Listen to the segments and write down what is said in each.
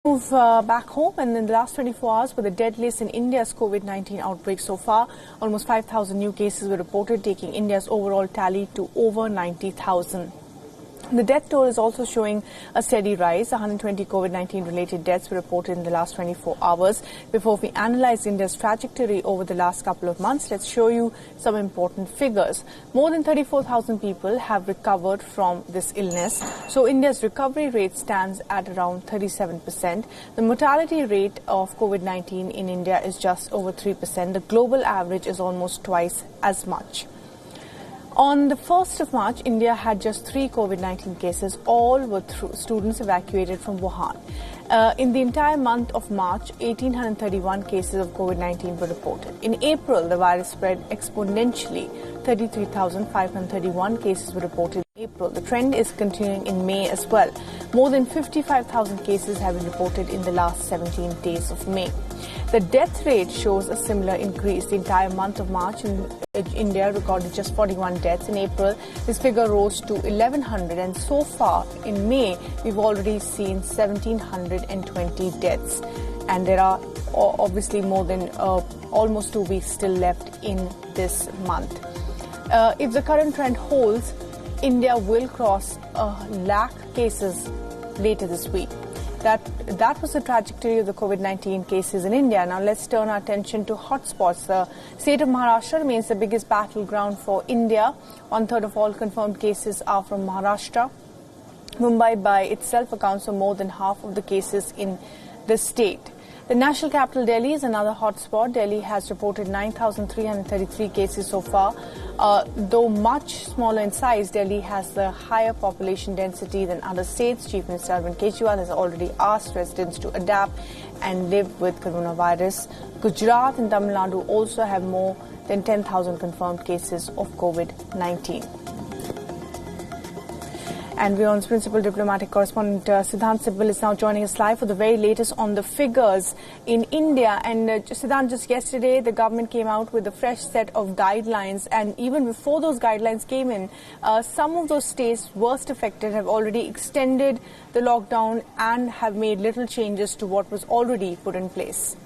Move back home, and in the last 24 hours were the deadliest in India's COVID-19 outbreak so far. Almost 5,000 new cases were reported, taking India's overall tally to over 90,000. The death toll is also showing a steady rise. 120 COVID-19 related deaths were reported in the last 24 hours. Before we analyze India's trajectory over the last couple of months, let's show you some important figures. More than 34,000 people have recovered from this illness. So India's recovery rate stands at around 37%. The mortality rate of COVID-19 in India is just over 3%. The global average is almost twice as much. On the 1st of March, India had just 3 COVID-19 cases. All were students evacuated from Wuhan. In the entire month of March, 1,831 cases of COVID-19 were reported. In April, the virus spread exponentially. 33,531 cases were reported in April. The trend is continuing in May as well. More than 55,000 cases have been reported in the last 17 days of May. The death rate shows a similar increase. The entire month of March in India recorded just 41 deaths. In April, this figure rose to 1,100, and so far in May, we've already seen 1,720 deaths. And there are obviously more than almost 2 weeks still left in this month. If the current trend holds, India will cross 1 lakh cases later this week. That was the trajectory of the COVID-19 cases in India. Now let's turn our attention to hotspots. The state of Maharashtra remains the biggest battleground for India. 1/3 of all confirmed cases are from Maharashtra. Mumbai by itself accounts for more than half of the cases in the state. The national capital, Delhi, is another hotspot. Delhi has reported 9,333 cases so far. Though much smaller in size, Delhi has the higher population density than other states. Chief Minister Arvind Kejriwal has already asked residents to adapt and live with coronavirus. Gujarat and Tamil Nadu also have more than 10,000 confirmed cases of COVID-19. And WION's principal diplomatic correspondent Siddhant Sibal is now joining us live for the very latest on the figures in India. And Siddhant, just yesterday the government came out with a fresh set of guidelines, and even before those guidelines came in, some of those states worst affected have already extended the lockdown and have made little changes to what was already put in place.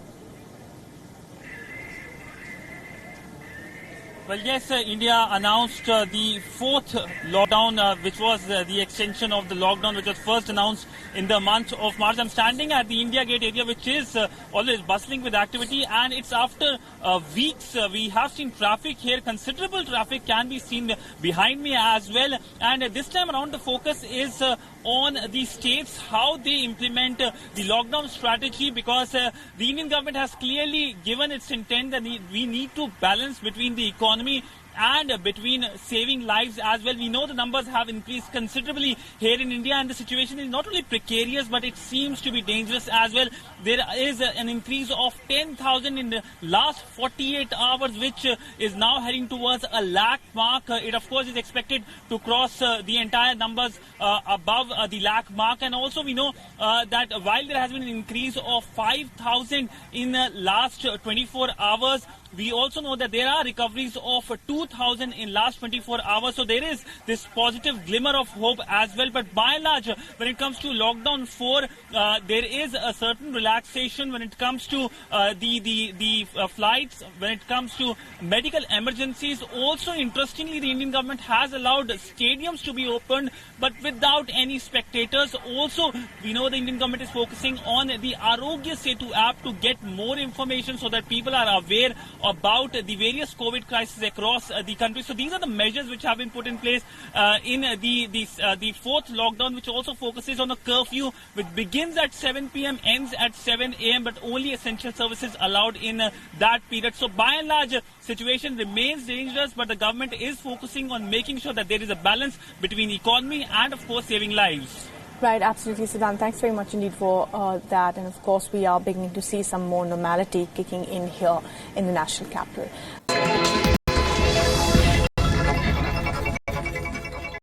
Well, yes, India announced the 4th lockdown, which was the extension of the lockdown, which was first announced in the month of March. I'm standing at the India Gate area, which is always bustling with activity, and it's after weeks. We have seen traffic here. Considerable traffic can be seen behind me as well. And this time around, the focus is on the states, how they implement the lockdown strategy, because the Indian government has clearly given its intent that we need to balance between the economy and between saving lives as well. We know the numbers have increased considerably here in India, and the situation is not only precarious, but it seems to be dangerous as well. There is an increase of 10,000 in the last 48 hours, which is now heading towards a lakh mark. It, of course, is expected to cross the entire numbers above the lakh mark. And also we know that while there has been an increase of 5,000 in the last 24 hours, we also know that there are recoveries of 2,000 in last 24 hours. So there is this positive glimmer of hope as well. But by and large, when it comes to lockdown 4, there is a certain relaxation when it comes to the flights, when it comes to medical emergencies. Also, interestingly, the Indian government has allowed stadiums to be opened, but without any spectators. Also, we know the Indian government is focusing on the Arogya Setu app to get more information so that people are aware about the various COVID crises across the country. So these are the measures which have been put in place in the 4th lockdown, which also focuses on a curfew which begins at 7 p.m, ends at 7 a.m, but only essential services allowed in that period. So by and large, situation remains dangerous, but the government is focusing on making sure that there is a balance between economy and, of course, saving lives. Right, absolutely, Siddhant. Thanks very much indeed for that. And of course, we are beginning to see some more normality kicking in here in the national capital.